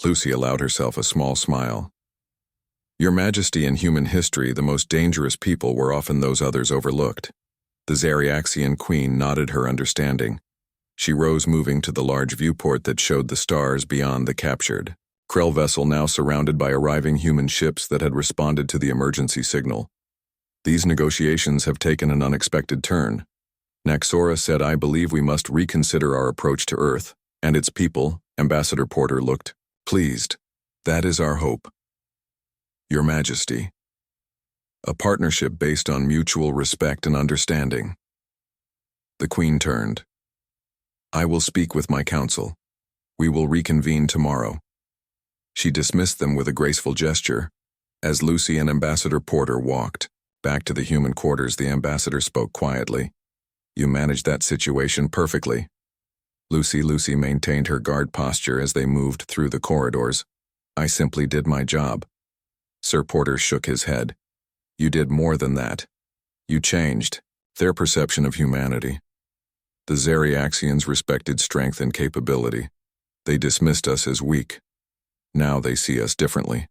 Lucy allowed herself a small smile. Your Majesty, in human history, the most dangerous people were often those others overlooked. The Zariaxian queen nodded her understanding. She rose, moving to the large viewport that showed the stars beyond the captured Krell vessel, now surrounded by arriving human ships that had responded to the emergency signal. These negotiations have taken an unexpected turn. Naxora said, I believe we must reconsider our approach to Earth and its people. Ambassador Porter looked pleased. That is our hope. Your Majesty. A partnership based on mutual respect and understanding. The Queen turned. I will speak with my council. We will reconvene tomorrow. She dismissed them with a graceful gesture. As Lucy and Ambassador Porter walked back to the human quarters, the ambassador spoke quietly. You managed that situation perfectly. Lucy maintained her guard posture as they moved through the corridors. I simply did my job. Sir Porter shook his head. You did more than that. You changed their perception of humanity. The Zariaxians respected strength and capability. They dismissed us as weak. Now they see us differently.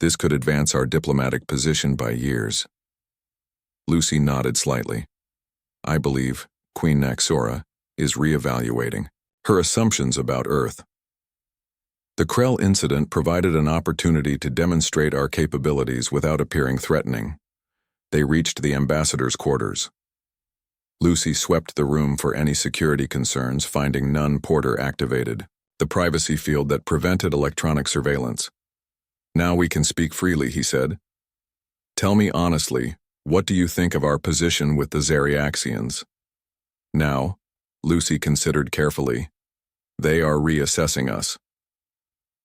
This could advance our diplomatic position by years. Lucy nodded slightly. I believe Queen Naxora is reevaluating her assumptions about Earth. The Krell incident provided an opportunity to demonstrate our capabilities without appearing threatening. They reached the ambassador's quarters. Lucy swept the room for any security concerns, finding none. Porter activated the privacy field that prevented electronic surveillance. Now we can speak freely, he said. Tell me honestly, what do you think of our position with the Zariaxians? Now, Lucy considered carefully. They are reassessing us.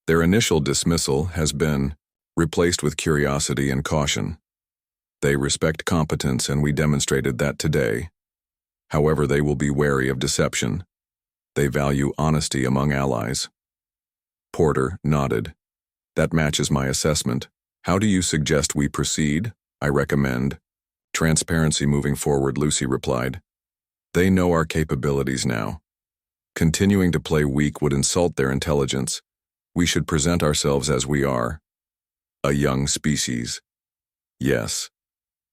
Their initial dismissal has been replaced with curiosity and caution. They respect competence, and we demonstrated that today. However, they will be wary of deception. They value honesty among allies. Porter nodded. That matches my assessment. How do you suggest we proceed? I recommend transparency moving forward, Lucy replied. They know our capabilities now. Continuing to play weak would insult their intelligence. We should present ourselves as we are. A young species. Yes,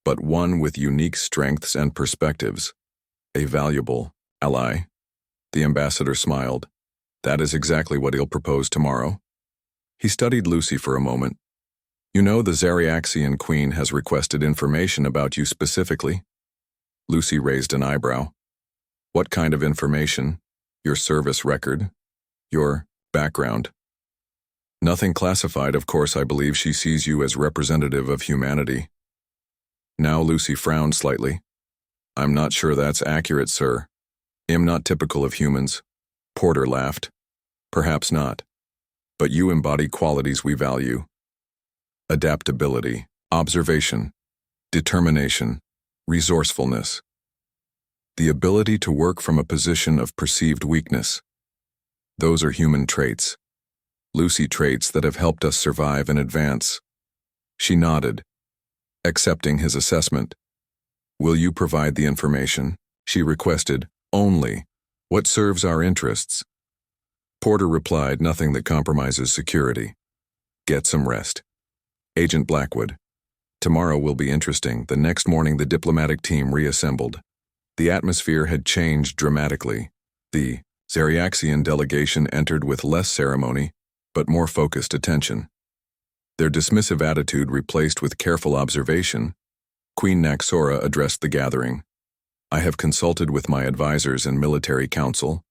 but one with unique strengths and perspectives. A valuable ally. The ambassador smiled. That is exactly what he'll propose tomorrow. He studied Lucy for a moment. You know, the Zariaxian queen has requested information about you specifically. Lucy raised an eyebrow. What kind of information? Your service record? Your background? Nothing classified, of course. I believe she sees you as representative of humanity. Now Lucy frowned slightly. I'm not sure that's accurate, sir. I'm not typical of humans. Porter laughed. Perhaps not. But you embody qualities we value. Adaptability, observation, determination, resourcefulness. The ability to work from a position of perceived weakness. Those are human traits. Lucy, traits that have helped us survive and advance. She nodded, accepting his assessment. Will you provide the information? She requested. Only what serves our interests. Porter replied, nothing that compromises security. Get some rest. Agent Blackwood. Tomorrow will be interesting. The next morning the diplomatic team reassembled. The atmosphere had changed dramatically. The Zariaxian delegation entered with less ceremony, but more focused attention. Their dismissive attitude replaced with careful observation. Queen Naxora addressed the gathering. I have consulted with my advisors and military council.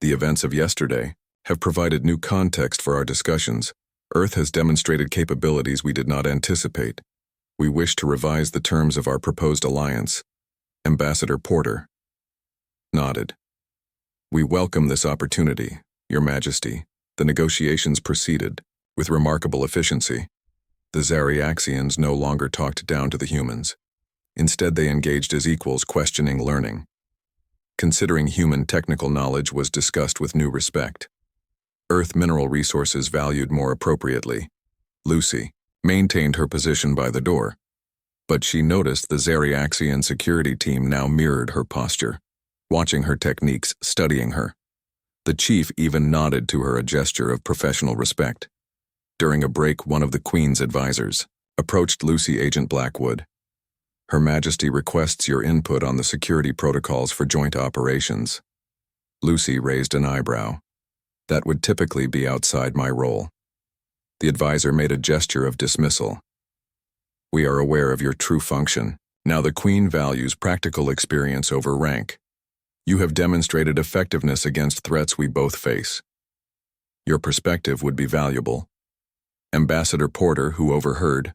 The events of yesterday have provided new context for our discussions. Earth has demonstrated capabilities we did not anticipate. We wish to revise the terms of our proposed alliance. Ambassador Porter nodded. We welcome this opportunity, Your Majesty. The negotiations proceeded with remarkable efficiency. The Zariaxians no longer talked down to the humans. Instead, they engaged as equals, questioning learning. Considering human technical knowledge was discussed with new respect. Earth mineral resources valued more appropriately. Lucy maintained her position by the door, but she noticed the Zariaxian security team now mirrored her posture, watching her techniques, studying her. The chief even nodded to her, a gesture of professional respect. During a break, one of the Queen's advisors approached Lucy. Agent Blackwood. Her Majesty requests your input on the security protocols for joint operations. Lucy raised an eyebrow. That would typically be outside my role. The advisor made a gesture of dismissal. We are aware of your true function. Now the Queen values practical experience over rank. You have demonstrated effectiveness against threats we both face. Your perspective would be valuable. Ambassador Porter, who overheard,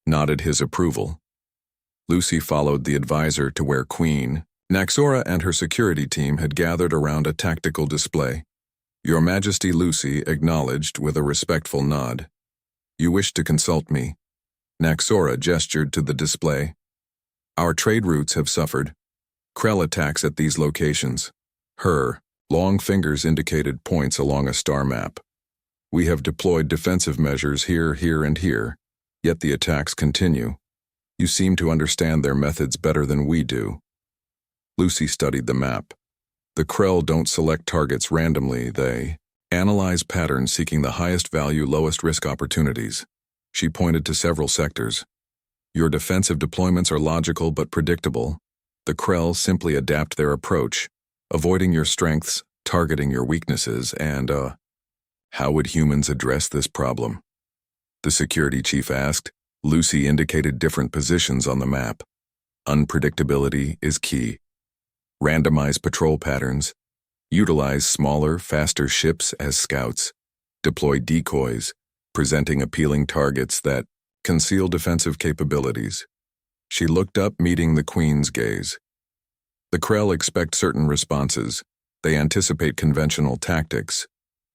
nodded his approval. Lucy followed the advisor to where Queen Naxora and her security team had gathered around a tactical display. Your Majesty, Lucy acknowledged with a respectful nod. You wish to consult me? Naxora gestured to the display. Our trade routes have suffered. Krell attacks at these locations. Her long fingers indicated points along a star map. We have deployed defensive measures here, here, and here, yet the attacks continue. You seem to understand their methods better than we do. Lucy studied the map. The Krell don't select targets randomly, they analyze patterns seeking the highest value, lowest risk opportunities. She pointed to several sectors. Your defensive deployments are logical but predictable. The Krell simply adapt their approach, avoiding your strengths, targeting your weaknesses, and, how would humans address this problem? The security chief asked. Lucy indicated different positions on the map. Unpredictability is key. Randomize patrol patterns. Utilize smaller, faster ships as scouts. Deploy decoys, presenting appealing targets that conceal defensive capabilities. She looked up, meeting the Queen's gaze. The Krell expect certain responses. They anticipate conventional tactics.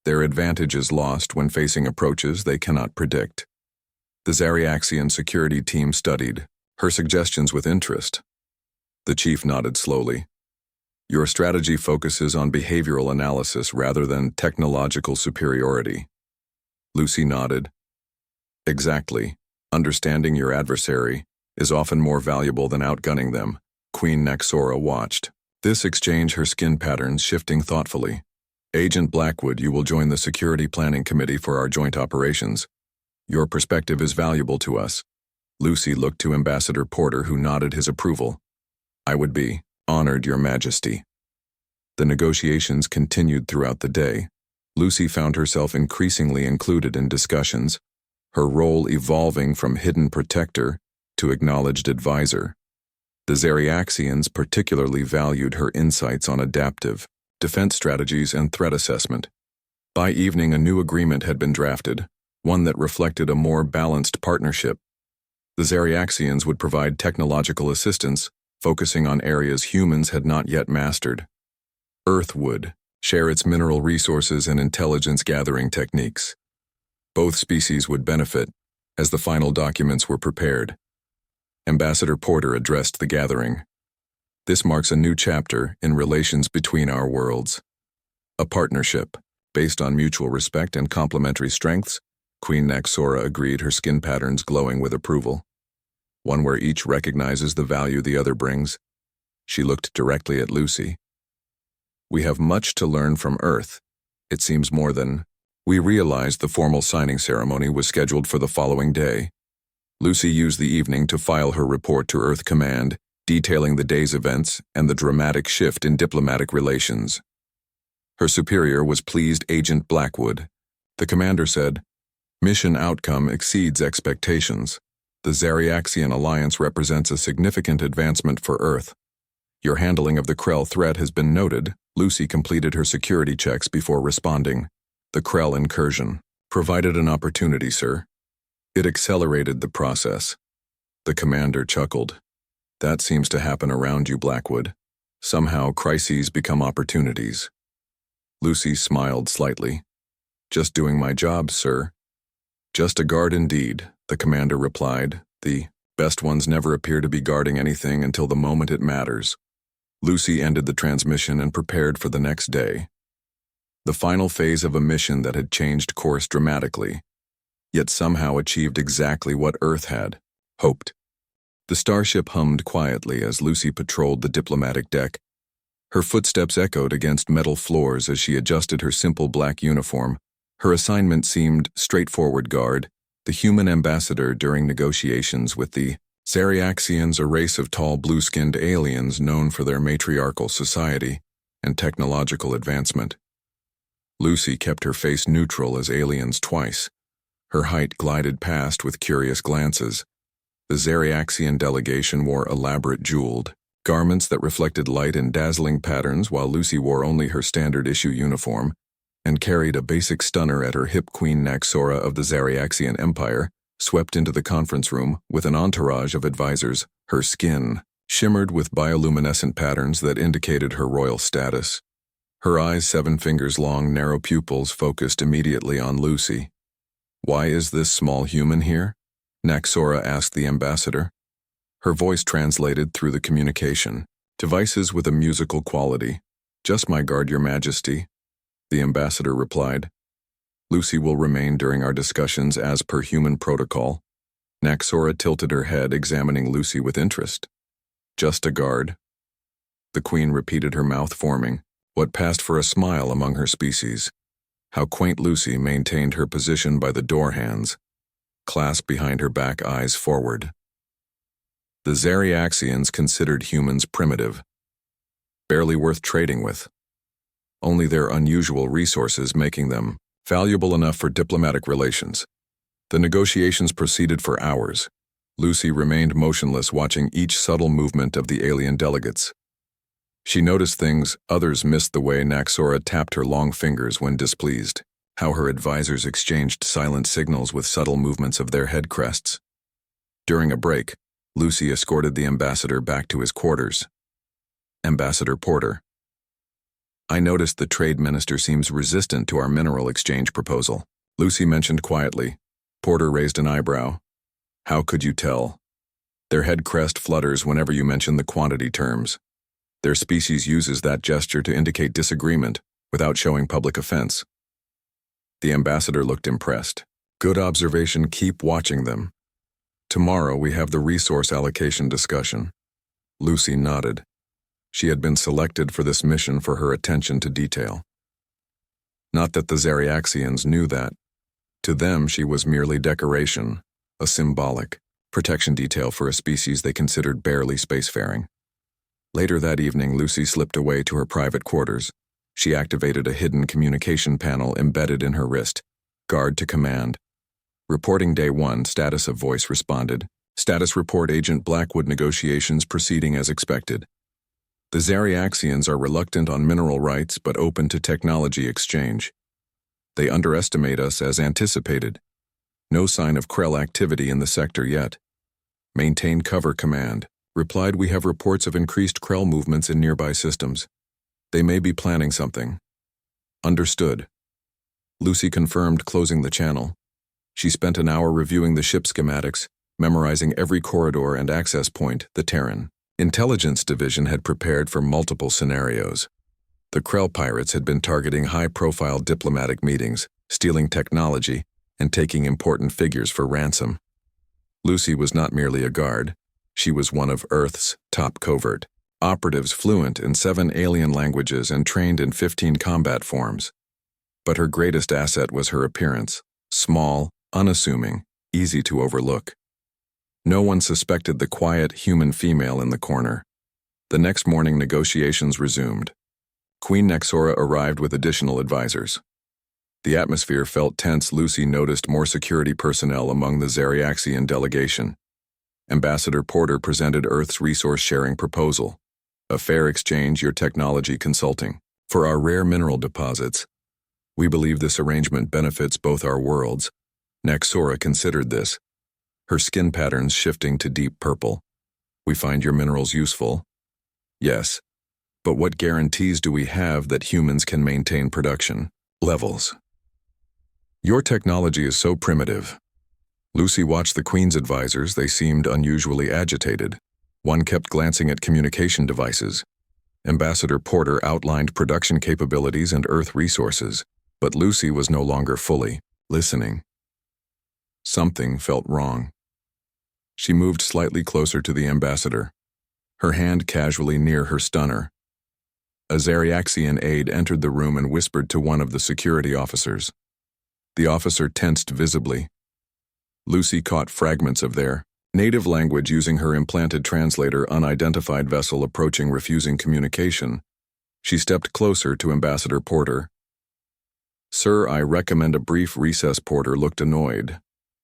Their advantage is lost when facing approaches they cannot predict. The Zariaxian security team studied her suggestions with interest. The chief nodded slowly. Your strategy focuses on behavioral analysis rather than technological superiority. Lucy nodded. Exactly. Understanding your adversary is often more valuable than outgunning them. Queen Naxora watched this exchange, her skin patterns shifting thoughtfully. Agent Blackwood, you will join the Security Planning Committee for our joint operations. Your perspective is valuable to us. Lucy looked to Ambassador Porter, who nodded his approval. I would be honored, Your Majesty. The negotiations continued throughout the day. Lucy found herself increasingly included in discussions, her role evolving from hidden protector to acknowledged advisor. The Zariaxians particularly valued her insights on adaptive defense strategies and threat assessment. By evening, a new agreement had been drafted, one that reflected a more balanced partnership. The Zariaxians would provide technological assistance, focusing on areas humans had not yet mastered. Earth would share its mineral resources and intelligence-gathering techniques. Both species would benefit as the final documents were prepared. Ambassador Porter addressed the gathering. This marks a new chapter in relations between our worlds. A partnership based on mutual respect and complementary strengths. Queen Naxora agreed, her skin patterns glowing with approval. One where each recognizes the value the other brings. She looked directly at Lucy. We have much to learn from Earth. It seems more than... We realized the formal signing ceremony was scheduled for the following day. Lucy used the evening to file her report to Earth Command, detailing the day's events and the dramatic shift in diplomatic relations. Her superior was pleased. Agent Blackwood. The commander said, Mission outcome exceeds expectations. The Zariaxian alliance represents a significant advancement for Earth. Your handling of the Krell threat has been noted. Lucy completed her security checks before responding. The Krell incursion provided an opportunity, sir. It accelerated the process. The commander chuckled. That seems to happen around you, Blackwood. Somehow crises become opportunities. Lucy smiled slightly. Just doing my job, sir. Just a guard indeed, the commander replied. The best ones never appear to be guarding anything until the moment it matters. Lucy ended the transmission and prepared for the next day. The final phase of a mission that had changed course dramatically, yet somehow achieved exactly what Earth had hoped. The starship hummed quietly as Lucy patrolled the diplomatic deck, Her footsteps echoed against metal floors as she adjusted her simple black uniform. Her assignment seemed straightforward: guard the human ambassador during negotiations with the Zariaxians, a race of tall blue-skinned aliens known for their matriarchal society and technological advancement. Lucy kept her face neutral as aliens twice. Her height glided past with curious glances. The Zariaxian delegation wore elaborate jeweled garments that reflected light in dazzling patterns, while Lucy wore only her standard-issue uniform and carried a basic stunner at her hip. Queen Naxora of the Zariaxian Empire swept into the conference room with an entourage of advisors. Her skin shimmered with bioluminescent patterns that indicated her royal status. Her eyes, 7 fingers long, narrow pupils, focused immediately on Lucy. "Why is this small human here?" Naxora asked the ambassador. Her voice translated through the communication devices with a musical quality. "Just my guard, Your Majesty," the ambassador replied. "Lucy will remain during our discussions as per human protocol." Naxora tilted her head, examining Lucy with interest. "Just a guard?" The queen repeated, her mouth forming what passed for a smile among her species. How quaint. Lucy maintained her position by the door, hands clasped behind her back, eyes forward. The Zariaxians considered humans primitive, barely worth trading with, only their unusual resources making them valuable enough for diplomatic relations. The negotiations proceeded for hours. Lucy remained motionless, watching each subtle movement of the alien delegates. She noticed things others missed: the way Naxora tapped her long fingers when displeased, how her advisors exchanged silent signals with subtle movements of their head crests. During a break, Lucy escorted the ambassador back to his quarters. "Ambassador Porter, I noticed the trade minister seems resistant to our mineral exchange proposal," Lucy mentioned quietly. Porter raised an eyebrow. "How could you tell?" "Their head crest flutters whenever you mention the quantity terms. Their species uses that gesture to indicate disagreement without showing public offense." The ambassador looked impressed. "Good observation. Keep watching them. Tomorrow we have the resource allocation discussion." Lucy nodded. She had been selected for this mission for her attention to detail. Not that the Zariaxians knew that. To them she was merely decoration, a symbolic protection detail for a species they considered barely spacefaring. Later that evening, Lucy slipped away to her private quarters. She activated a hidden communication panel embedded in her wrist. "Guard to command. Reporting day 1, status of voice," responded. "Status report, Agent Blackwood. Negotiations proceeding as expected. The Zariaxians are reluctant on mineral rights but open to technology exchange. They underestimate us as anticipated. No sign of Krell activity in the sector yet. Maintain cover." Command replied, "We have reports of increased Krell movements in nearby systems. They may be planning something." "Understood." Lucy confirmed, closing the channel. She spent an hour reviewing the ship schematics, memorizing every corridor and access point. The Terran Intelligence Division had prepared for multiple scenarios. The Krell pirates had been targeting high-profile diplomatic meetings, stealing technology, and taking important figures for ransom. Lucy was not merely a guard. She was one of Earth's top covert operatives, fluent in 7 alien languages and trained in 15 combat forms. But her greatest asset was her appearance: small, unassuming, easy to overlook. No one suspected the quiet human female in the corner. The next morning, negotiations resumed. Queen Naxora arrived with additional advisors. The atmosphere felt tense. Lucy noticed more security personnel among the Zariaxian delegation. Ambassador Porter presented Earth's resource-sharing proposal: a fair exchange, your technology consulting, for our rare mineral deposits. We believe this arrangement benefits both our worlds. Naxora considered this, her skin patterns shifting to deep purple. We find your minerals useful. Yes, but what guarantees do we have that humans can maintain production levels? Your technology is so primitive. Lucy watched the Queen's advisors. They seemed unusually agitated. One kept glancing at communication devices. Ambassador Porter outlined production capabilities and Earth resources, but Lucy was no longer fully listening. Something felt wrong. She moved slightly closer to the ambassador, her hand casually near her stunner. A Zariaxian aide entered the room and whispered to one of the security officers. The officer tensed visibly. Lucy caught fragments of their native language using her implanted translator. Unidentified vessel approaching, refusing communication. She stepped closer to Ambassador Porter. "Sir, I recommend a brief recess." Porter looked annoyed.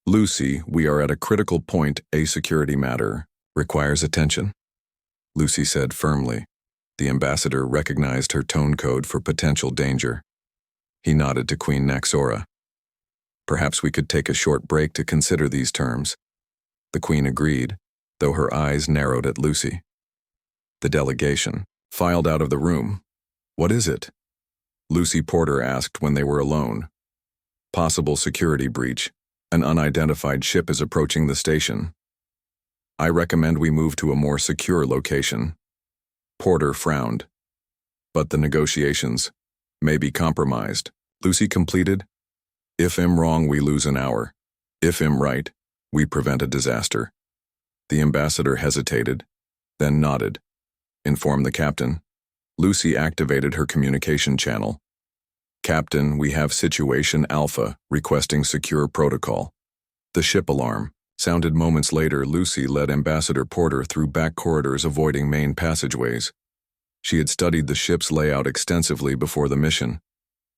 "Lucy, we are at a critical point. A security matter requires attention," Lucy said firmly. The ambassador recognized her tone code for potential danger. He nodded to Queen Naxora. "Perhaps we could take a short break to consider these terms." The Queen agreed, though her eyes narrowed at Lucy. The delegation filed out of the room. "What is it?" Lucy Porter asked when they were alone. "Possible security breach. An unidentified ship is approaching the station. I recommend we move to a more secure location." Porter frowned. "But the negotiations may be compromised," Lucy completed. "If I'm wrong, we lose an hour. If I'm right, we prevent a disaster." The ambassador hesitated, then nodded. "Inform the captain." Lucy activated her communication channel. "Captain, we have situation Alpha, requesting secure protocol." The ship alarm sounded moments later. Lucy led Ambassador Porter through back corridors, avoiding main passageways. She had studied the ship's layout extensively before the mission.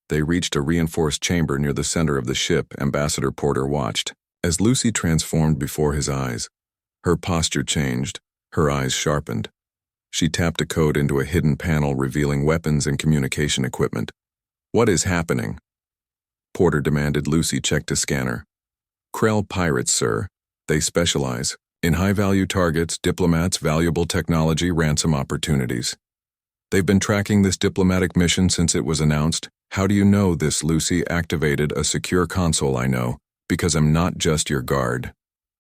They reached a reinforced chamber near the center of the ship. Ambassador Porter watched as Lucy transformed before his eyes. Her posture changed, her eyes sharpened. She tapped a code into a hidden panel revealing weapons and communication equipment. "What is happening?" Porter demanded. Lucy checked a scanner. "Krell pirates, sir. They specialize in high-value targets, diplomats, valuable technology, ransom opportunities. They've been tracking this diplomatic mission since it was announced." "How do you know this?" Lucy activated a secure console. "I know, because I'm not just your guard.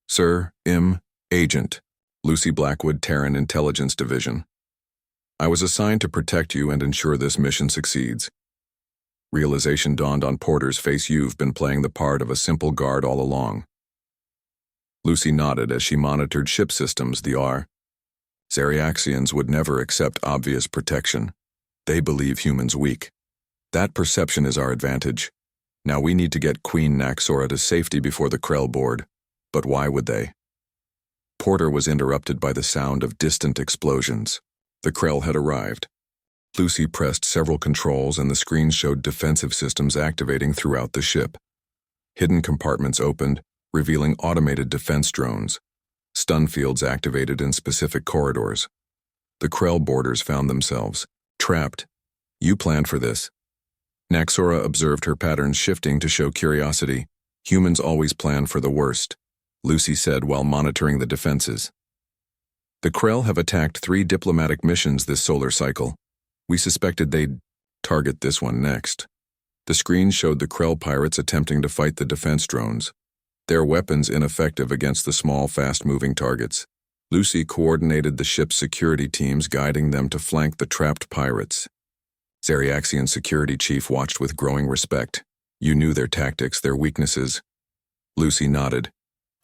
Sir, Agent. Lucy Blackwood, Terran Intelligence Division. I was assigned to protect you and ensure this mission succeeds." Realization dawned on Porter's face. "You've been playing the part of a simple guard all along." Lucy nodded as she monitored ship systems. The Zariaxians would never accept obvious protection. They believe humans weak. That perception is our advantage. Now we need to get Queen Naxora to safety before the Krell board. But why would they? Porter was interrupted by the sound of distant explosions. The Krell had arrived. Lucy pressed several controls and the screen showed defensive systems activating throughout the ship. Hidden compartments opened, revealing automated defense drones. Stun fields activated in specific corridors. The Krell boarders found themselves trapped. "You planned for this." Naxora observed her patterns shifting to show curiosity. "Humans always plan for the worst," Lucy said while monitoring the defenses. "The Krell have attacked 3 diplomatic missions this solar cycle. We suspected they'd target this one next." The screen showed the Krell pirates attempting to fight the defense drones. Their weapons ineffective against the small, fast-moving targets. Lucy coordinated the ship's security teams, guiding them to flank the trapped pirates. Zariaxian security chief watched with growing respect. "You knew their tactics, their weaknesses." Lucy nodded.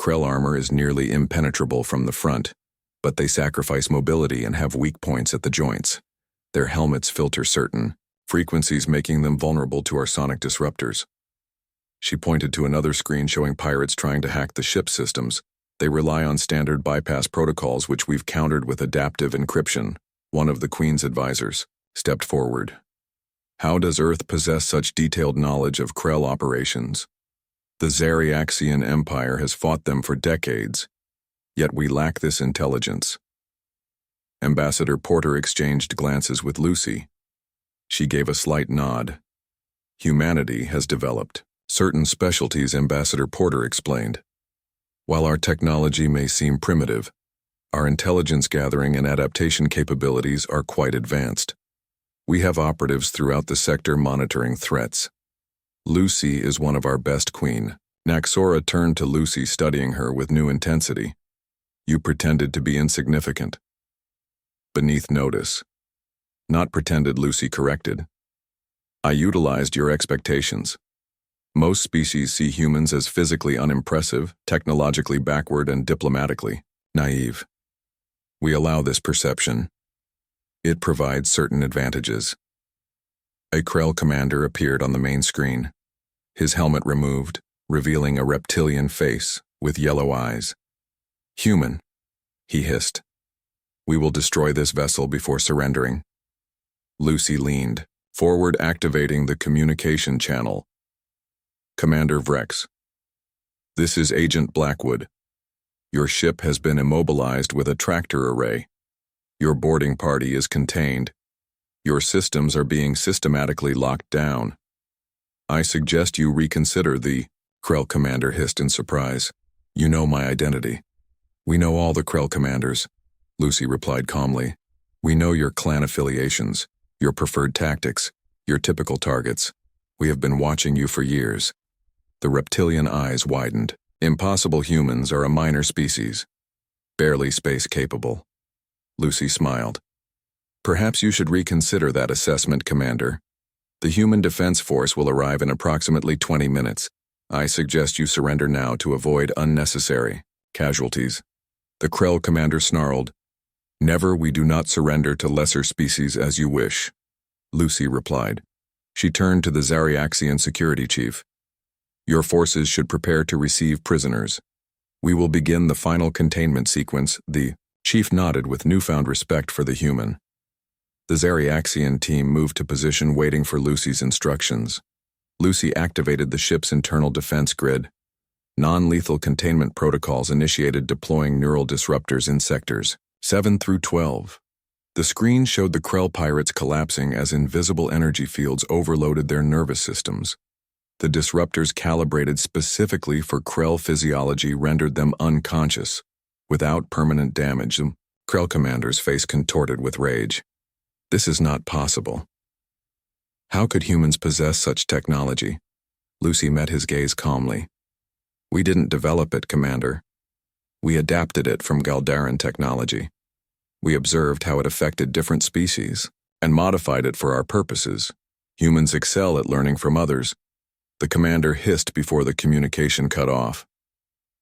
"Krell armor is nearly impenetrable from the front, but they sacrifice mobility and have weak points at the joints. Their helmets filter certain frequencies, making them vulnerable to our sonic disruptors." She pointed to another screen showing pirates trying to hack the ship systems. "They rely on standard bypass protocols, which we've countered with adaptive encryption." One of the Queen's advisors stepped forward. "How does Earth possess such detailed knowledge of Krell operations? The Zariaxian Empire has fought them for decades, yet we lack this intelligence." Ambassador Porter exchanged glances with Lucy. She gave a slight nod. "Humanity has developed certain specialties," Ambassador Porter explained. "While our technology may seem primitive, our intelligence gathering and adaptation capabilities are quite advanced. We have operatives throughout the sector monitoring threats. Lucy is one of our best, Queen." Naxora turned to Lucy, studying her with new intensity. "You pretended to be insignificant." "Beneath notice." "Not pretended," Lucy corrected. "I utilized your expectations. Most species see humans as physically unimpressive, technologically backward, and diplomatically naive. We allow this perception. It provides certain advantages. A Krell commander appeared on the main screen, his helmet removed, revealing a reptilian face with yellow eyes. "Human," he hissed. "We will destroy this vessel before surrendering." Lucy leaned forward, activating the communication channel. "Commander Vrex, this is Agent Blackwood. Your ship has been immobilized with a tractor array. Your boarding party is contained. Your systems are being systematically locked down. I suggest you reconsider the—" Krell commander hissed in surprise. "You know my identity." "We know all the Krell commanders," Lucy replied calmly. "We know your clan affiliations, your preferred tactics, your typical targets. We have been watching you for years." The reptilian eyes widened. "Impossible humans are a minor species, barely space-capable." Lucy smiled. "Perhaps you should reconsider that assessment, Commander. The Human Defense Force will arrive in approximately 20 minutes. I suggest you surrender now to avoid unnecessary casualties." The Krell commander snarled. "Never, we do not surrender to lesser species as you wish," Lucy replied. She turned to the Zariaxian security chief. "Your forces should prepare to receive prisoners. We will begin the final containment sequence." The chief nodded with newfound respect for the human. The Zariaxian team moved to position, waiting for Lucy's instructions. Lucy activated the ship's internal defense grid. Non-lethal containment protocols initiated, deploying neural disruptors in sectors 7 through 12. The screen showed the Krell pirates collapsing as invisible energy fields overloaded their nervous systems. The disruptors, calibrated specifically for Krell physiology, rendered them unconscious, without permanent damage. The Krell commander's face contorted with rage. "This is not possible. How could humans possess such technology?" Lucy met his gaze calmly. "We didn't develop it, Commander. We adapted it from Galdaran technology. We observed how it affected different species and modified it for our purposes. Humans excel at learning from others." The commander hissed before the communication cut off.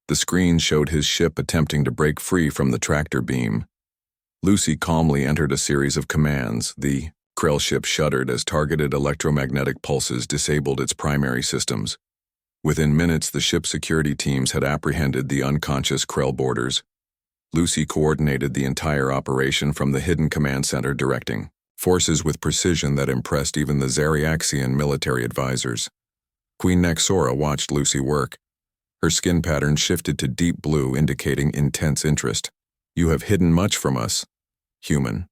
The screen showed his ship attempting to break free from the tractor beam. Lucy calmly entered a series of commands. The Krell ship shuddered as targeted electromagnetic pulses disabled its primary systems. Within minutes, the ship's security teams had apprehended the unconscious Krell boarders. Lucy coordinated the entire operation from the hidden command center, directing forces with precision that impressed even the Zariaxian military advisors. Queen Naxora watched Lucy work. Her skin pattern shifted to deep blue, indicating intense interest. "You have hidden much from us, human."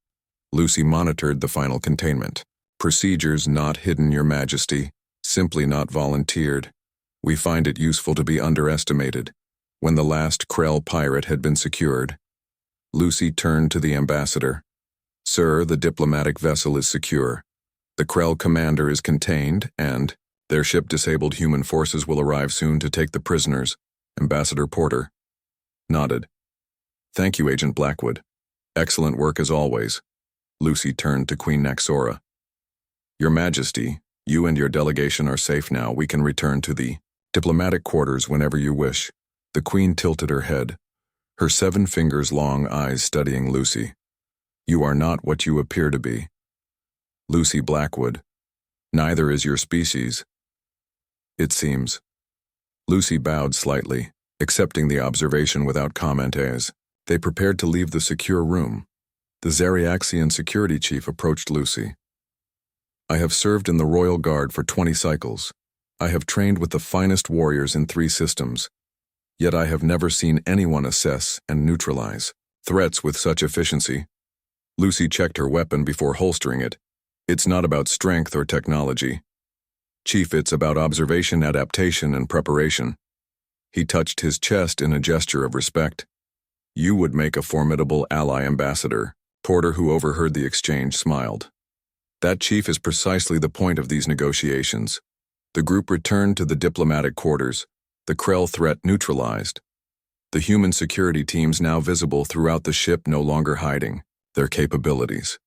Lucy monitored the final containment. "Procedures not hidden, Your Majesty, simply not volunteered. We find it useful to be underestimated." When the last Krell pirate had been secured, Lucy turned to the ambassador. "Sir, the diplomatic vessel is secure. The Krell commander is contained, and their ship-disabled human forces will arrive soon to take the prisoners." Ambassador Porter nodded. "Thank you, Agent Blackwood. Excellent work as always." Lucy turned to Queen Naxora. "Your Majesty, you and your delegation are safe now. We can return to the diplomatic quarters whenever you wish." The Queen tilted her head, her 7 fingers long eyes studying Lucy. "You are not what you appear to be, Lucy Blackwood. Neither is your species, it seems." Lucy bowed slightly, accepting the observation without comment as they prepared to leave the secure room. The Zariaxian security chief approached Lucy. "I have served in the Royal Guard for 20 cycles. I have trained with the finest warriors in 3 systems. Yet I have never seen anyone assess and neutralize threats with such efficiency." Lucy checked her weapon before holstering it. "It's not about strength or technology, Chief, it's about observation, adaptation, and preparation." He touched his chest in a gesture of respect. "You would make a formidable ally, Ambassador." Porter, who overheard the exchange, smiled. "That, Chief, is precisely the point of these negotiations." The group returned to the diplomatic quarters, the Krell threat neutralized. The human security teams now visible throughout the ship, no longer hiding their capabilities.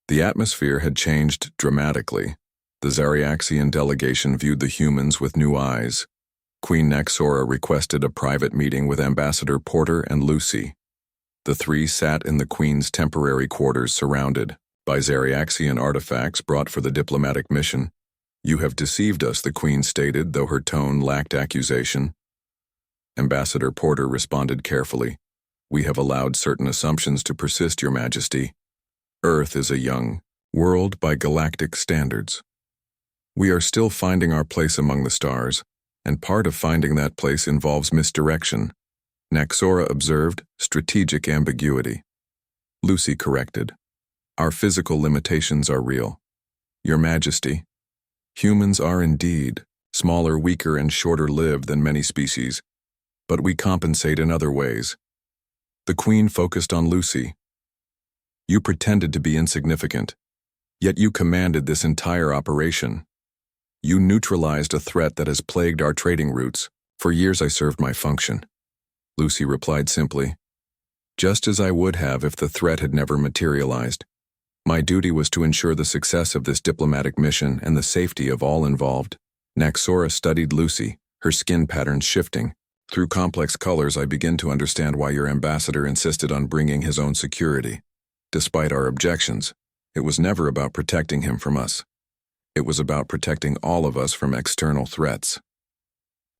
The atmosphere had changed dramatically. The Zariaxian delegation viewed the humans with new eyes. Queen Naxora requested a private meeting with Ambassador Porter and Lucy. The three sat in the Queen's temporary quarters surrounded by Zariaxian artifacts brought for the diplomatic mission. "You have deceived us," the Queen stated, though her tone lacked accusation. Ambassador Porter responded carefully. "We have allowed certain assumptions to persist, Your Majesty. Earth is a young world by galactic standards. We are still finding our place among the stars, and part of finding that place involves misdirection." Naxora observed, "strategic ambiguity." Lucy corrected, "Our physical limitations are real. Your Majesty, humans are indeed smaller, weaker, and shorter-lived than many species, but we compensate in other ways." The Queen focused on Lucy. "You pretended to be insignificant, yet you commanded this entire operation. You neutralized a threat that has plagued our trading routes. For years I served my function." Lucy replied simply, "Just as I would have if the threat had never materialized. My duty was to ensure the success of this diplomatic mission and the safety of all involved." Naxora studied Lucy, her skin patterns shifting. "Through complex colors I begin to understand why your ambassador insisted on bringing his own security. Despite our objections, it was never about protecting him from us. It was about protecting all of us from external threats."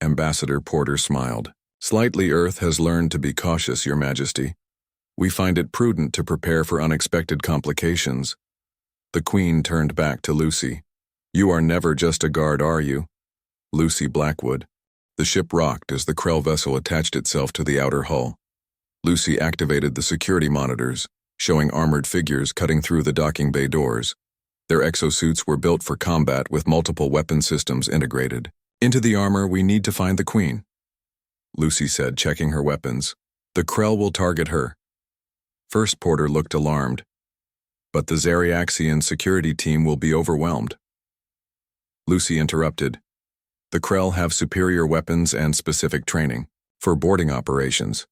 Ambassador Porter smiled. "Slightly, Earth has learned to be cautious, Your Majesty. We find it prudent to prepare for unexpected complications." The Queen turned back to Lucy. "You are never just a guard, are you?" Lucy Blackwood. The ship rocked as the Krell vessel attached itself to the outer hull. Lucy activated the security monitors, showing armored figures cutting through the docking bay doors. Their exosuits were built for combat with multiple weapon systems integrated. "Into the armor, we need to find the Queen," Lucy said, checking her weapons. "The Krell will target her." First Porter looked alarmed. "But the Zariaxian security team will be overwhelmed." Lucy interrupted. "The Krell have superior weapons and specific training for boarding operations.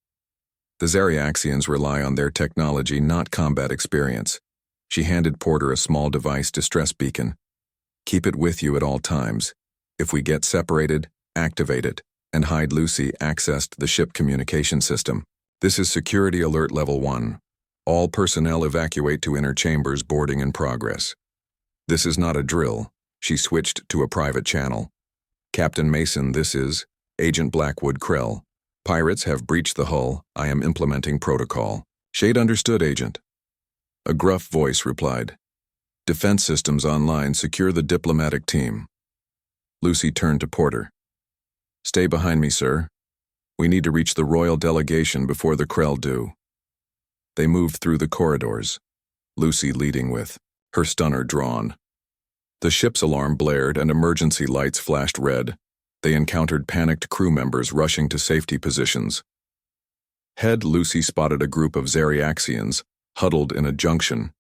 The Zariaxians rely on their technology, not combat experience." She handed Porter a small device distress beacon. "Keep it with you at all times. If we get separated, activate it." And Hyde Lucy accessed the ship communication system. "This is Security Alert Level 1. All personnel evacuate to inner chambers, boarding in progress." "This is not a drill." She switched to a private channel. "Captain Mason, this is Agent Blackwood Krell. Pirates have breached the hull. I am implementing protocol." "Shade understood, Agent." A gruff voice replied. "Defense systems online. Secure the diplomatic team." Lucy turned to Porter. "Stay behind me, sir. We need to reach the royal delegation before the Krell do." They moved through the corridors, Lucy leading with her stunner drawn. The ship's alarm blared and emergency lights flashed red. They encountered panicked crew members rushing to safety positions. Head Lucy spotted a group of Zariaxians huddled in a junction.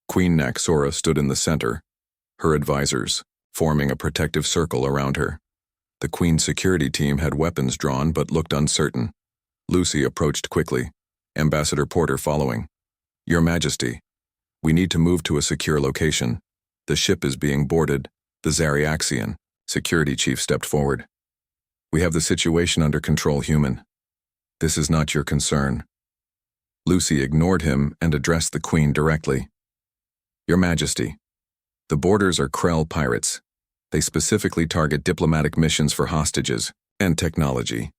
Queen Naxora stood in the center, her advisors forming a protective circle around her. The Queen's security team had weapons drawn but looked uncertain. Lucy approached quickly, Ambassador Porter following. "Your Majesty, we need to move to a secure location. The ship is being boarded." The Zariaxian security chief stepped forward. "We have the situation under control, human. This is not your concern." Lucy ignored him and addressed the Queen directly. "Your Majesty, the boarders are Krell pirates. They specifically target diplomatic missions for hostages and technology.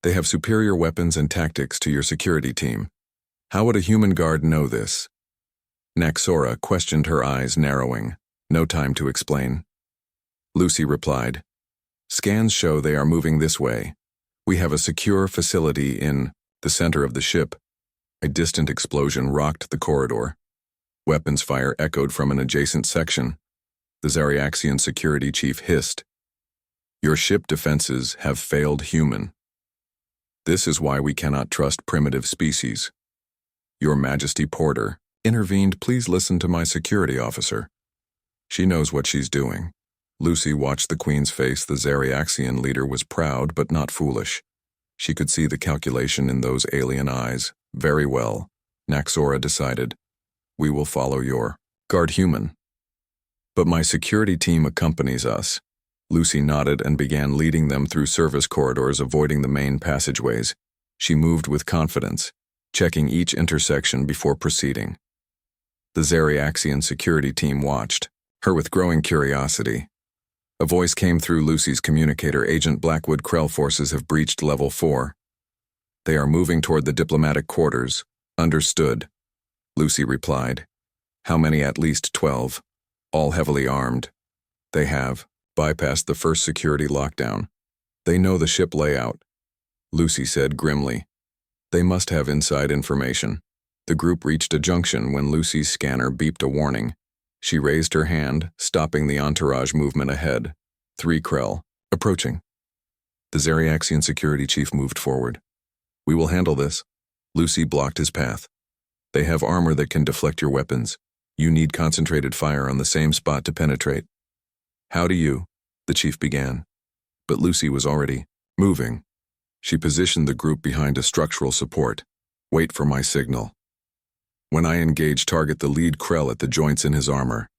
They have superior weapons and tactics to your security team. How would a human guard know this?" Naxora questioned, her eyes narrowing. "No time to explain." Lucy replied, "Scans show they are moving this way. We have a secure facility in the center of the ship." A distant explosion rocked the corridor. Weapons fire echoed from an adjacent section. The Zariaxian security chief hissed, "Your ship defenses have failed, human. This is why we cannot trust primitive species." "Your Majesty," Porter intervened, "please listen to my security officer. She knows what she's doing." Lucy watched the Queen's face. The Zariaxian leader was proud but not foolish. She could see the calculation in those alien eyes. "Very well," Naxora decided. "We will follow your guard, human. But my security team accompanies us." Lucy nodded and began leading them through service corridors, avoiding the main passageways. She moved with confidence. checking each intersection before proceeding. The Zariaxian security team watched, her with growing curiosity. A voice came through Lucy's communicator. Agent Blackwood, Krell forces have breached Level 4. They are moving toward the diplomatic quarters. Understood, Lucy replied. How many? At least 12. All heavily armed. They have bypassed the first security lockdown. They know the ship layout, Lucy said grimly. They must have inside information. The group reached a junction when Lucy's scanner beeped a warning. She raised her hand, stopping the entourage movement ahead. 3 Krell, approaching. The Zariaxian security chief moved forward. We will handle this. Lucy blocked his path. They have armor that can deflect your weapons. You need concentrated fire on the same spot to penetrate. How do you? The chief began. But Lucy was already moving. She positioned the group behind a structural support. Wait for my signal. When I engage, target the lead Krell at the joints in his armor.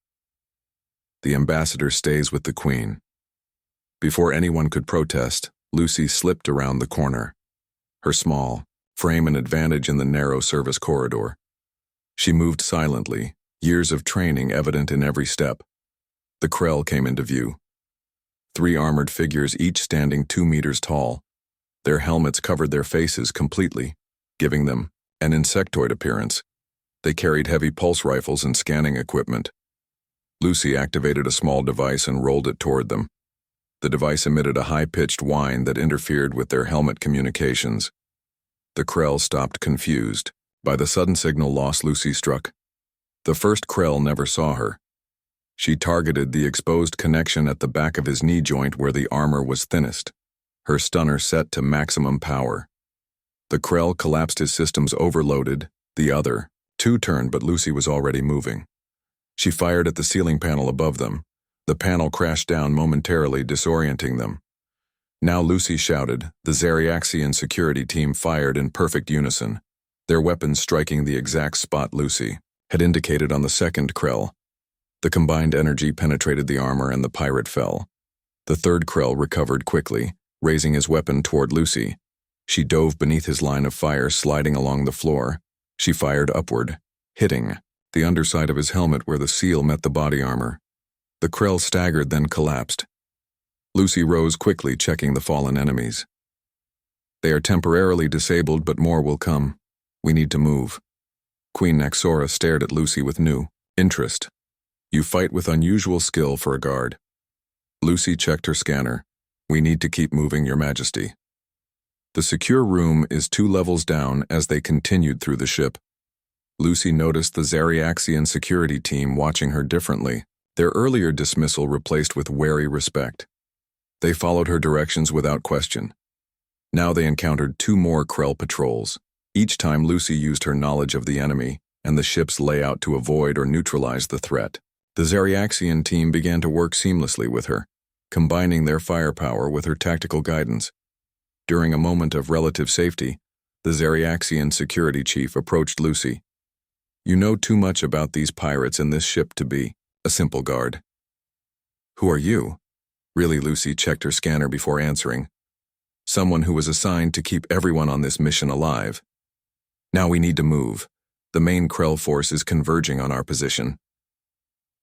The ambassador stays with the queen. Before anyone could protest, Lucy slipped around the corner. Her small frame an advantage in the narrow service corridor. She moved silently, years of training evident in every step. The Krell came into view. 3 armored figures, each standing 2 meters tall. Their helmets covered their faces completely, giving them an insectoid appearance. They carried heavy pulse rifles and scanning equipment. Lucy activated a small device and rolled it toward them. The device emitted a high-pitched whine that interfered with their helmet communications. The Krell stopped, confused by the sudden signal loss Lucy struck. The first Krell never saw her. She targeted the exposed connection at the back of his knee joint where the armor was thinnest, her stunner set to maximum power. The Krell collapsed, his systems overloaded. The other 2 turned, but Lucy was already moving. She fired at the ceiling panel above them. The panel crashed down, momentarily disorienting them. Now Lucy shouted. The Zariaxian security team fired in perfect unison, their weapons striking the exact spot Lucy had indicated on the second Krell. The combined energy penetrated the armor and the pirate fell. The third Krell recovered quickly, raising his weapon toward Lucy. She dove beneath his line of fire, sliding along the floor. She fired upward, hitting the underside of his helmet where the seal met the body armor. The Krell staggered, then collapsed. Lucy rose quickly, checking the fallen enemies. They are temporarily disabled, but more will come. We need to move. Queen Naxora stared at Lucy with new interest. You fight with unusual skill for a guard. Lucy checked her scanner. We need to keep moving, Your Majesty. The secure room is 2 levels down. As they continued through the ship, Lucy noticed the Zariaxian security team watching her differently, their earlier dismissal replaced with wary respect. They followed her directions without question. Now they encountered 2 more Krell patrols. Each time Lucy used her knowledge of the enemy and the ship's layout to avoid or neutralize the threat. The Zariaxian team began to work seamlessly with her, combining their firepower with her tactical guidance. During a moment of relative safety, the Zariaxian security chief approached Lucy. You know too much about these pirates and this ship to be a simple guard. Who are you? Really, Lucy checked her scanner before answering. Someone who was assigned to keep everyone on this mission alive. Now we need to move. The main Krell force is converging on our position.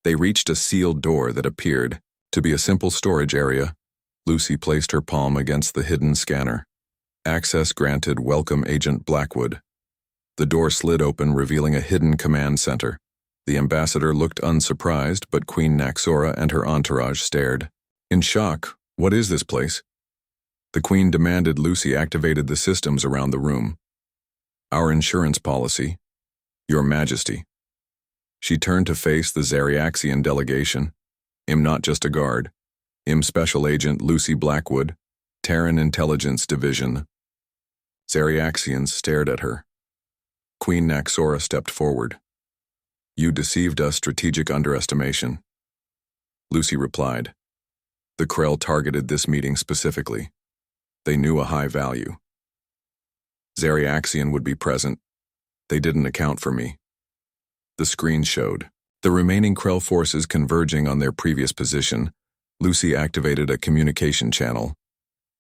They reached a sealed door that appeared to be a simple storage area. Lucy placed her palm against the hidden scanner. Access granted. Welcome, Agent Blackwood. The door slid open, revealing a hidden command center. The ambassador looked unsurprised, but Queen Naxora and her entourage stared in shock. What is this place? The queen demanded. Lucy activated the systems around the room. Our insurance policy, Your Majesty. She turned to face the Zariaxian delegation. I'm not just a guard. I'm Special Agent Lucy Blackwood, Terran Intelligence Division. Zariaxians stared at her. Queen Naxora stepped forward. You deceived us. Strategic underestimation. Lucy replied. The Krell targeted this meeting specifically. They knew a high value. Zariaxian would be present. They didn't account for me. The screen showed the remaining Krell forces converging on their previous position. Lucy activated a communication channel.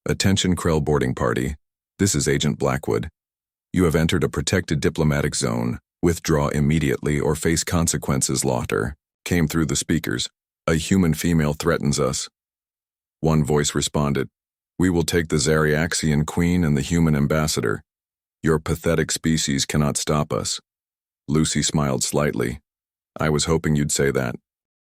Attention Krell boarding party. This is Agent Blackwood. You have entered a protected diplomatic zone. Withdraw immediately or face consequences, Laughter came through the speakers. A human female threatens us. One voice responded, We will take the Zariaxian queen and the human ambassador. Your pathetic species cannot stop us. Lucy smiled slightly. I was hoping you'd say that.